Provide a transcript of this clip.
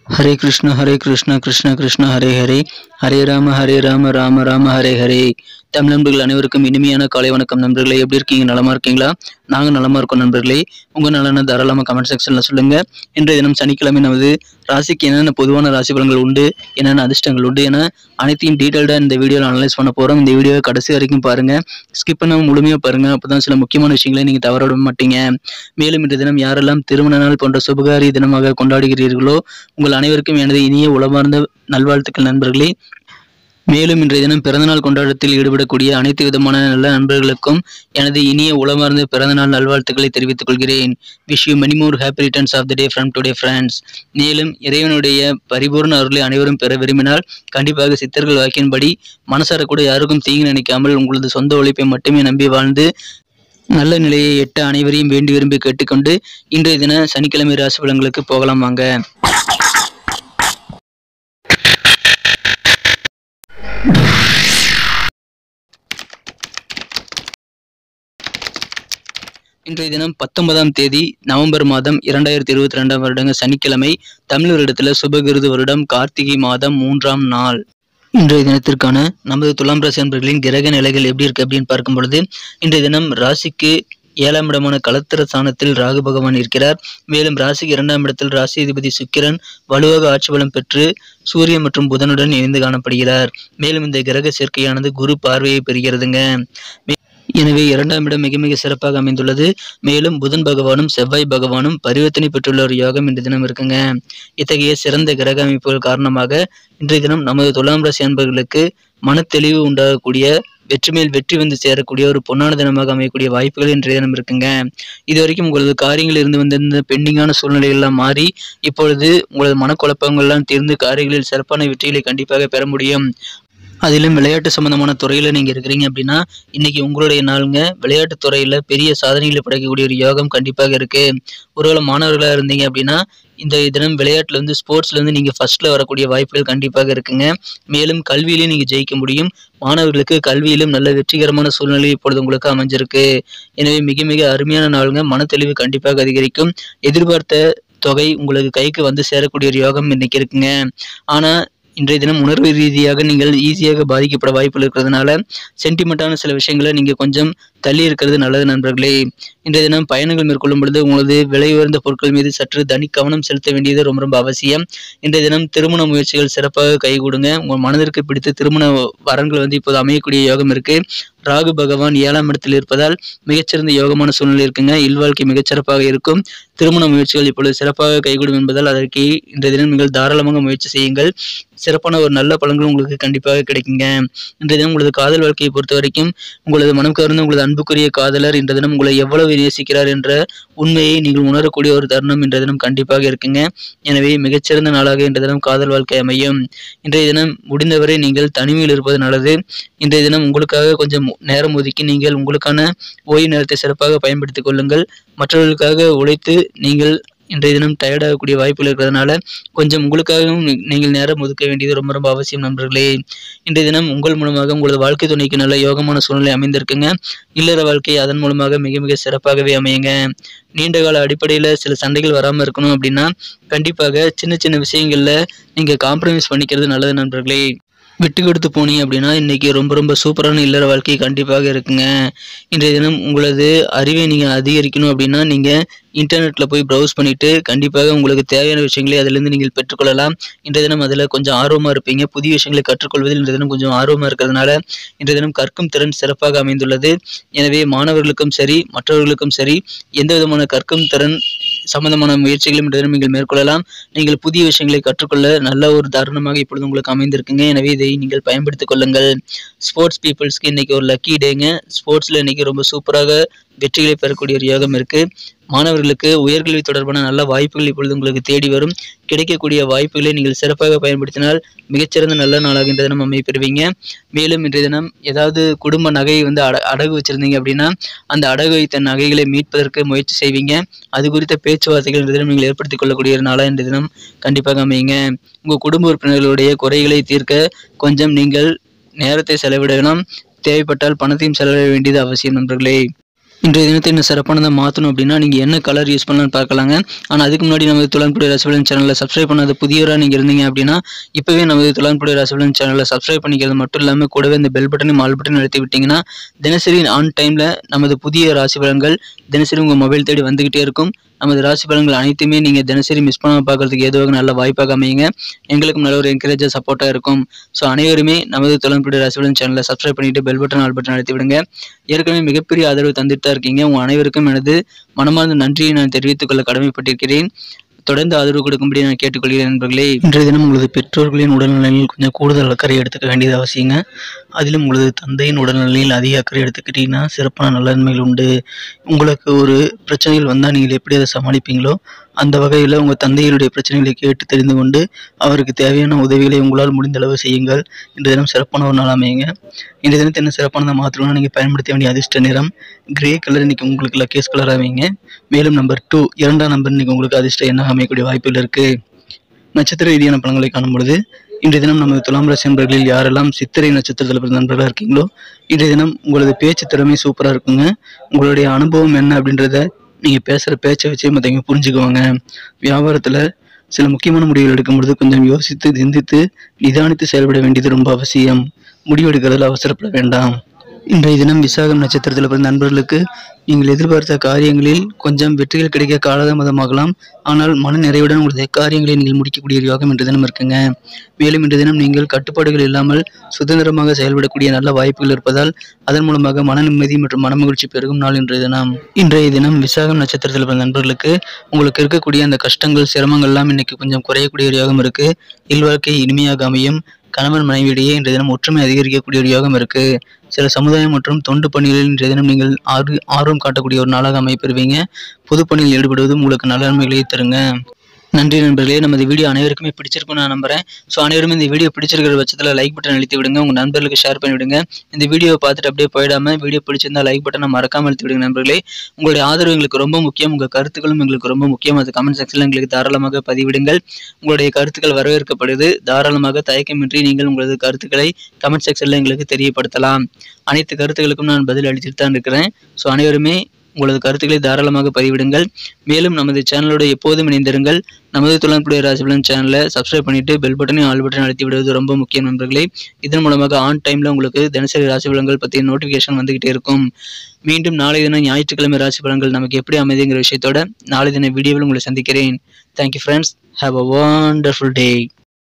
हरे कृष्ण कृष्ण कृष्ण हरे हरे हरे राम राम राम हरे हरे தமிழ் நண்பர்கள் அனைவருக்கும் இனிமையான காலை வணக்கம் நண்பர்களே. எப்படி இருக்கீங்க? நலமா இருக்கீங்களா? நாங்க நலமா இருக்கோம் நண்பர்களே. உங்க நலன தாராளமா கமெண்ட் செக்ஷன்ல சொல்லுங்க. இன்றைய தினம் சனிக்கிழமை நமது ராசிக்கு என்னென்ன பொதுவான ராசி பலன்கள் உண்டு, என்னென்ன அதிர்ஷ்டங்கள் உண்டு என அனைத்தையும் டீடைல்டா இந்த வீடியோவில் அனலைஸ் பண்ண போறோம். இந்த வீடியோவை கடைசி வரைக்கும் பாருங்க, ஸ்கிப் பண்ணாம முழுமையா பாருங்க. அப்பதான் சில முக்கியமான விஷயங்களை நீங்க தவற விட மாட்டீங்க. மேலும் இன்றைய தினம் யாரெல்லாம் திருமண நாள் போன்ற சுபகாரிய தினமாக கொண்டாடுகிறீர்களோ உங்கள் அனைவருக்கும் எனது இனிய உளமார்ந்த நல்வாழ்த்துக்கள் நண்பர்களே. மேலும் இன்றைய தினம் பிறந்தநாள் கொண்டாட்டத்தில் ஈடுபடக்கூடிய அனைத்து விதமான நல்ல நண்பர்களுக்கும் எனது இனிய உளமார்ந்த பிறந்தநாள் நல்வாழ்த்துக்களை தெரிவித்துக் கொள்கிறேன். Wish you many more happy returns of the day from today friends. மேலும் இறைவனுடைய பரிபூர்ண அருளை அனைவரும் பெற விரும்பினால் கண்டிப்பாக சித்தர்கள் வாக்கின்படி மனசார கூட யாருக்கும் தீங்கு நினைக்காமல் உங்களது சொந்த உழைப்பை மட்டுமே நம்பி வாழ்ந்து நல்ல நிலையை எட்ட அனைவரையும் வேண்டி விரும்பி கேட்டுக்கொண்டு இன்றைய தின சனிக்கிழமை ராசி பலன்களுக்கு போகலாம் வாங்க. இன்றைய தினம் 19ஆம் தேதி நவம்பர் மாதம் 2022 வருடங்க சனிக்கிழமை. தமிழ் வருடத்துல சுபகிருது வருடம் கார்த்திகை மாதம் 3ஆம் நாள். இன்றைய தினத்திற்கான நமது துலாம் ராசி அன்பர்களின் கிரக நிலைகள் எப்படி இருக்கு அப்படின்னு பார்க்கும் பொழுது, இன்றைய தினம் ராசிக்கு 7ஆம் இடமான களத்திர ஸ்தானத்தில் ராகு பகவான் இருக்கிறார். மேலும் ராசிக்கு 2ஆம் இடத்தில் ராசி அதிபதி சுக்கிரன் வலுவாக ஆட்சி பலம் பெற்று சூரியன் மற்றும் புதனுடன் இணைந்து காணப்படுகிறார். மேலும் இந்த கிரக சேர்க்கையானது குரு பார்வையை பெறுகிறதுங்க. எனவே 2ஆம் இடம் மிக மிக சிறப்பாக அமைந்துள்ளது. மேலும் புதன் பகவானும் செவ்வாய் பகவானும் பரிவர்த்தனை பெற்றுள்ள ஒரு யோகம் இன்றைய தினம் இருக்குங்க. இத்தகைய சிறந்த கிரக அமைப்புகள் காரணமாக இன்றைய தினம் நமது துலாம் ராசி அன்பர்களுக்கு மனத்தெளிவு உண்டாகக்கூடிய, வெற்றி மேல் வெற்றி வந்து சேரக்கூடிய ஒரு பொன்னான தினமாக அமையக்கூடிய வாய்ப்புகள் இன்றைய தினம் இருக்குங்க. இதுவரைக்கும் உங்களது காரியங்கள் இருந்து வந்திருந்த பெண்டிங்கான சூழ்நிலைகள் எல்லாம் மாறி இப்பொழுது உங்களது மனக்குழப்பங்கள் எல்லாம் தீர்ந்து காரியங்களில் சிறப்பான வெற்றிகளை கண்டிப்பாக பெற முடியும். அதிலும் விளையாட்டு சம்பந்தமான துறையில நீங்க இருக்கிறீங்க அப்படின்னா இன்னைக்கு உங்களுடைய நாளுங்க. விளையாட்டு துறையில பெரிய சாதனைகளை படைக்கக்கூடிய ஒரு யோகம் கண்டிப்பாக இருக்கு. ஒருவேளை மாணவர்களா இருந்தீங்க அப்படின்னா இந்த தினம் விளையாட்டுல இருந்து ஸ்போர்ட்ஸ்ல இருந்து நீங்க ஃபர்ஸ்ட்ல வரக்கூடிய வாய்ப்புகள் கண்டிப்பாக இருக்குங்க. மேலும் கல்வியிலையும் நீங்க ஜெயிக்க முடியும். மாணவர்களுக்கு கல்வியிலும் நல்ல வெற்றிகரமான சூழ்நிலை இப்பொழுது உங்களுக்கு அமைஞ்சிருக்கு. எனவே மிக மிக அருமையான நாளுங்க. மனத்தெளிவு கண்டிப்பாக அதிகரிக்கும். எதிர்பார்த்த தொகை உங்களுக்கு கைக்கு வந்து சேரக்கூடிய ஒரு யோகம் இன்னைக்கு இருக்குங்க. ஆனா இன்றைய தினம் உணர்வு ரீதியாக நீங்கள் ஈஸியாக பாதிக்கப்பட வாய்ப்புகள் இருக்கிறதுனால சென்டிமெண்டான சில விஷயங்களை நீங்க கொஞ்சம் தள்ளி இருக்கிறது நல்லது நண்பர்களே. இன்றைய தினம் பயணங்கள் மேற்கொள்ளும் பொழுது உங்களது விலை உயர்ந்த பொருட்கள் மீது சற்று தனி கவனம் செலுத்த வேண்டியது ரொம்ப ரொம்ப அவசியம். இன்றைய தினம் திருமண முயற்சிகள் சிறப்பாக கைகூடுங்க. உங்கள் மனதிற்கு பிடித்த திருமண வரன்கள் இப்போது அமையக்கூடிய யோகம் இருக்கு. ராகு பகவான் 7ஆம் இடத்தில் இருப்பதால் மிகச்சிறந்த யோகமான சூழ்நிலை இருக்குங்க. இல்வாழ்க்கை மிகச்சிறப்பாக இருக்கும். திருமண முயற்சிகள் இப்பொழுது சிறப்பாக கைகூடும் என்பதால் அதற்கு இன்றைய தினம் நீங்கள் தாராளமாக முயற்சி செய்யுங்கள். சிறப்பான ஒரு நல்ல பலன்கள் உங்களுக்கு கண்டிப்பாக கிடைக்குங்க. இன்றைய தினம் உங்களது காதல் வாழ்க்கையை பொறுத்த வரைக்கும் உங்களது மனம் கவர்ந்த உங்களது அன்புக்குரிய காதலர் இன்றைய தினம் உங்களை எவ்வளவு நேசிக்கிறார் என்ற உண்மையை நீங்கள் உணரக்கூடிய ஒரு தருணம் இன்றைய தினம் கண்டிப்பாக இருக்குங்க. எனவே மிகச்சிறந்த நாளாக இன்றைய தினம் காதல் வாழ்க்கை அமையும். இன்றைய தினம் முடிந்தவரை நீங்கள் தனிமையில் இருப்பது நல்லது. இன்றைய தினம் உங்களுக்காக கொஞ்சம் நேரம் ஒதுக்கி நீங்கள் உங்களுக்கான ஓய்வு நேரத்தை சிறப்பாக பயன்படுத்திக் கொள்ளுங்கள். மற்றவர்களுக்காக உழைத்து நீங்கள் இன்றைய தினம் டயர்டாகக்கூடிய வாய்ப்புகள் இருக்கிறதுனால கொஞ்சம் உங்களுக்காகவும் நீங்கள் நேரம் ஒதுக்க வேண்டியது ரொம்ப ரொம்ப அவசியம் நண்பர்களே. இன்றைய தினம் உங்கள் மூலமாக உங்களது வாழ்க்கை துணைக்கு நல்ல யோகமான சூழ்நிலை அமைந்திருக்குங்க. இல்லற வாழ்க்கை அதன் மூலமாக மிக மிக சிறப்பாகவே அமையுங்க. நீண்ட கால அடிப்படையில் சில சண்டைகள் வராமல் இருக்கணும் அப்படின்னா கண்டிப்பாக சின்ன சின்ன விஷயங்கள்ல நீங்க காம்ப்ரமைஸ் பண்ணிக்கிறது நல்லது நண்பர்களே. விட்டு கொடுத்து போனீங்க அப்படின்னா இன்னைக்கு ரொம்ப ரொம்ப சூப்பரான இல்லற வாழ்க்கை கண்டிப்பாக இருக்குங்க. இன்றைய தினம் உங்களது அறிவை நீங்கள் அதிகரிக்கணும் அப்படின்னா நீங்கள் இன்டர்நெட்டில் போய் ப்ரௌஸ் பண்ணிவிட்டு கண்டிப்பாக உங்களுக்கு தேவையான விஷயங்களை அதிலிருந்து நீங்கள் பெற்றுக்கொள்ளலாம். இன்றைய தினம் அதில் கொஞ்சம் ஆர்வமாக இருப்பீங்க. புதிய விஷயங்களை கற்றுக்கொள்வதில் இன்றைய தினம் கொஞ்சம் ஆர்வமாக இருக்கிறதுனால இன்றைய தினம் கற்கும் திறன் சிறப்பாக அமைந்துள்ளது. எனவே மாணவர்களுக்கும் சரி மற்றவர்களுக்கும் சரி எந்த விதமான கற்கும் திறன் சம்பந்தமான முயற்சிகளும் இன்றைய தினம் நீங்கள் மேற்கொள்ளலாம். நீங்கள் புதிய விஷயங்களை கற்றுக்கொள்ள நல்ல ஒரு தருணமாக இப்பொழுது உங்களுக்கு அமைந்திருக்குங்க. எனவே இதை நீங்கள் பயன்படுத்திக் கொள்ளுங்கள். ஸ்போர்ட்ஸ் பீப்புள்ஸ்க்கு இன்னைக்கு ஒரு லக்கி டேங்க. ஸ்போர்ட்ஸ்ல இன்னைக்கு ரொம்ப சூப்பராக வெற்றிகளை பெறக்கூடிய ஒரு யோகம் இருக்கு. மாணவர்களுக்கு உயர்கல்வி தொடர்பான நல்ல வாய்ப்புகள் இப்பொழுது உங்களுக்கு தேடி வரும். கிடைக்கக்கூடிய வாய்ப்புகளை நீங்கள் சிறப்பாக பயன்படுத்தினால் மிகச்சிறந்த நல்ல நாளாக இந்த தினம் அமைப்பெறுவீங்க. மேலும் இன்றைய தினம் ஏதாவது குடும்ப நகையை அடகு வச்சிருந்தீங்க அப்படின்னா அந்த அடகு வைத்த நகைகளை மீட்பதற்கு முயற்சி செய்வீங்க. அது குறித்த பேச்சுவார்த்தைகள் இந்த தினம் நீங்கள் ஏற்படுத்திக் கொள்ளக்கூடிய ஒரு நாளாக இந்த தினம் கண்டிப்பாக அமையுங்க. உங்கள் குடும்ப உறுப்பினர்களுடைய குறைகளை தீர்க்க கொஞ்சம் நீங்கள் நேரத்தை செலவிடலாம். தேவைப்பட்டால் பணத்தையும் செலவிட வேண்டியது அவசியம் நண்பர்களே. இன்றைய தினத்தை இன்னும் சிறப்பானதை மாற்றணும் அப்படின்னா நீங்கள் என்ன கலர் யூஸ் பண்ணலாம்னு பார்க்கலாங்க. ஆனால் அதுக்கு முன்னாடி நமது துலான்புடைய ராசிபலன் சேனலில் சப்ஸ்கிரைப் பண்ணாத புதியவராக நீங்கள் இருந்தீங்க அப்படின்னா இப்போவே நமது துலான்புடைய ராசிபலன் சேனலில் சப்ஸ்கிரைப் பண்ணிக்கிறது மட்டும் இல்லாமல் கூடவே இந்த பெல் பட்டனையும் ஆல் பட்டனையும் அழுத்தி விட்டிங்கன்னா தினசரி ஆன் டைமில் நமது புதிய ராசி பலன்கள் தினசரி உங்கள் மொபைல் தேடி வந்துக்கிட்டே இருக்கும். நமது ராசி பலன்கள் அனைத்துமே நீங்கள் தினசரி மிஸ் பண்ணாமல் பார்க்கறதுக்கு ஏதுவாக நல்ல வாய்ப்பாக அமையுங்க. எங்களுக்கும் நல்ல ஒரு என்கரேஜாக சப்போர்ட்டாக இருக்கும். ஸோ அனைவருமே நமது துலான்புடைய ராசிபலன் சேனலை சப்ஸ்கிரைப் பண்ணிட்டு பெல் பட்டன் ஆல் பட்டன் அழுத்தி விடுங்க. ஏற்கனவே மிகப்பெரிய ஆதரவு தந்துட்டு தான் இருக்கீங்க. உங்கள் அனைவருக்கும் எனது மனமார்ந்த நன்றியை நான் தெரிவித்துக் கொள்ள கடமைப்பட்டிருக்கிறேன். தொடர்ந்து ஆதரவு கொடுக்கும்படி நான் கேட்டுக்கொள்கிறேன் நண்பர்களே. இன்றைய தினம் உங்களது பெற்றோர்களின் உடல்நிலையில் கொஞ்சம் கூடுதல் அக்கறை எடுத்துக்க வேண்டியது அவசியங்க. அதிலும் உங்களது தந்தையின் உடல்நிலையில் அதிக அக்கறை எடுத்துக்கிட்டீங்கன்னா சிறப்பான நலன்மைகள் உண்டு. உங்களுக்கு ஒரு பிரச்சனைகள் வந்தால் நீங்கள் எப்படி அதை சமாளிப்பீங்களோ அந்த வகையில் உங்கள் தந்தையினுடைய பிரச்சனைகளை கேட்டு தெரிந்து கொண்டு அவருக்கு தேவையான உதவிகளை உங்களால் முடிந்த அளவு செய்யுங்கள். இன்றைய தினம் சிறப்பான ஒரு நாள் அமையுங்க. இன்றைய தினத்தை என்ன சிறப்பானதாக மாற்றணும்னா நீங்கள் பயன்படுத்த வேண்டிய அதிர்ஷ்ட நிறம் கிரே கலர். இன்றைக்கி உங்களுக்கு லக்கேஸ் கலர் அமைங்க. மேலும் நம்பர் 2 2ஆம் நம்பர் இன்றைக்கி உங்களுக்கு அதிர்ஷ்ட எண்ணாக அமையக்கூடிய வாய்ப்புகள் இருக்குது. நட்சத்திர ரீதியான பலன்களை காணும் பொழுது இன்றைய தினம் நமது துலாம் ராசி நண்பர்களில் யாரெல்லாம் சித்திரை நட்சத்திரத்தில் பிறந்த நண்பர்களாக இருக்கீங்களோ இன்றைய தினம் உங்களது பேச்சு திறமை சூப்பராக இருக்குங்க. உங்களுடைய அனுபவம் என்ன அப்படின்றத நீங்கள் பேசுகிற பேச்சை வச்சு மற்றவங்க புரிஞ்சுக்குவாங்க. வியாபாரத்தில் சில முக்கியமான முடிவுகள் எடுக்கும் பொழுது கொஞ்சம் யோசித்து சிந்தித்து நிதானித்து செயல்பட வேண்டியது ரொம்ப அவசியம். முடிவெடுக்கிறதுல அவசரப்பட வேண்டாம். இன்றைய தினம் விசாகம் நட்சத்திரத்தில் பிறந்த நண்பர்களுக்கு நீங்கள் எதிர்பார்த்த காரியங்களில் கொஞ்சம் வெற்றிகள் கிடைக்க காலதாமதமாகலாம். ஆனால் மன நிறைவுடன் உங்களது காரியங்களை நீங்கள் முடிக்கக்கூடிய யோகம் இன்றைய தினம் இருக்குங்க. மேலும் இன்றைய தினம் நீங்கள் கட்டுப்பாடுகள் இல்லாமல் சுதந்திரமாக செயல்படக்கூடிய நல்ல வாய்ப்புகள் இருப்பதால் அதன் மூலமாக மன நிம்மதி மற்றும் மனமகிழ்ச்சி பெருகும் நாள் இன்றைய தினம் விசாகம் நட்சத்திரத்தில் பிறந்த நண்பர்களுக்கு உங்களுக்கு இருக்கக்கூடிய அந்த கஷ்டங்கள் சிரமங்கள் எல்லாம் இன்னைக்கு கொஞ்சம் குறையக்கூடிய ஒரு யோகம் இருக்கு. இல்வாழ்க்கை இனிமையாக அமையும். கணவன் மனைவியிடையே இன்றைய தினம் ஒற்றுமை அதிகரிக்கக்கூடிய ஒரு யோகம் இருக்கு. சில சமுதாயம் மற்றும் தொண்டு பணிகளில் இன்றைய தினம் நீங்கள் ஆர்வம் காட்டக்கூடிய ஒரு நாளாக அமைப்பெறுவீங்க. பொது பணியில் ஈடுபடுவதும் உங்களுக்கு நல்ல நன்மைகளை தருங்க. நன்றி நண்பர்களே. நமது வீடியோ அனைவருக்குமே பிடிச்சிருக்கும் நான் நம்புறேன். ஸோ அனைவருமே இந்த வீடியோ பிடிச்சிருக்கிற பட்சத்தில் லைக் பட்டன் அழுத்தி விடுங்க. உங்கள் நண்பர்களுக்கு ஷேர் பண்ணிவிடுங்க. இந்த வீடியோவை பார்த்துட்டு அப்படியே போயிடாமல் வீடியோ பிடிச்சிருந்தா லைக் பட்டனை மறக்காமல் அழுத்தி விடுங்க நண்பர்களே. உங்களுடைய ஆதரவு எங்களுக்கு ரொம்ப முக்கியம். உங்கள் கருத்துக்களும் எங்களுக்கு ரொம்ப முக்கியம். அது கமெண்ட் செக்ஷனில் எங்களுக்கு தாராளமாக பதிவிடுங்கள். உங்களுடைய கருத்துக்கள் வரவேற்கப்படுது. தாராளமாக தயக்கமின்றி நீங்கள் உங்களது கருத்துக்களை கமெண்ட் செக்ஷனில் எங்களுக்கு தெரியப்படுத்தலாம். அனைத்து கருத்துக்களுக்கும் நான் பதில் அளித்துட்டு தான் இருக்கிறேன். ஸோ அனைவருமே உங்களது கருத்துக்களை தாராளமாக பதிவிடுங்கள். மேலும் நமது சேனலோட எப்போதும் இணைந்திருங்கள். நமது துலான்புடைய ராசிபலன் சேனலை சப்ஸ்கிரைப் பண்ணிட்டு பெல் பட்டனையும் ஆல் பட்டனை அழுத்தி விடுவது ரொம்ப முக்கியம் நண்பர்களே. இதன் மூலமாக ஆன் டைமில் உங்களுக்கு தினசரி ராசி பலன்கள் பற்றிய நோட்டிஃபிகேஷன் வந்துகிட்டே இருக்கும். மீண்டும் நாளை தினம் ஞாயிற்றுக்கிழமை ராசி பலன்கள் நமக்கு எப்படி அமைதிங்கிற விஷயத்தோட நாளை தின வீடியோவில் உங்களை சந்திக்கிறேன். Thank you friends. Have a wonderful day.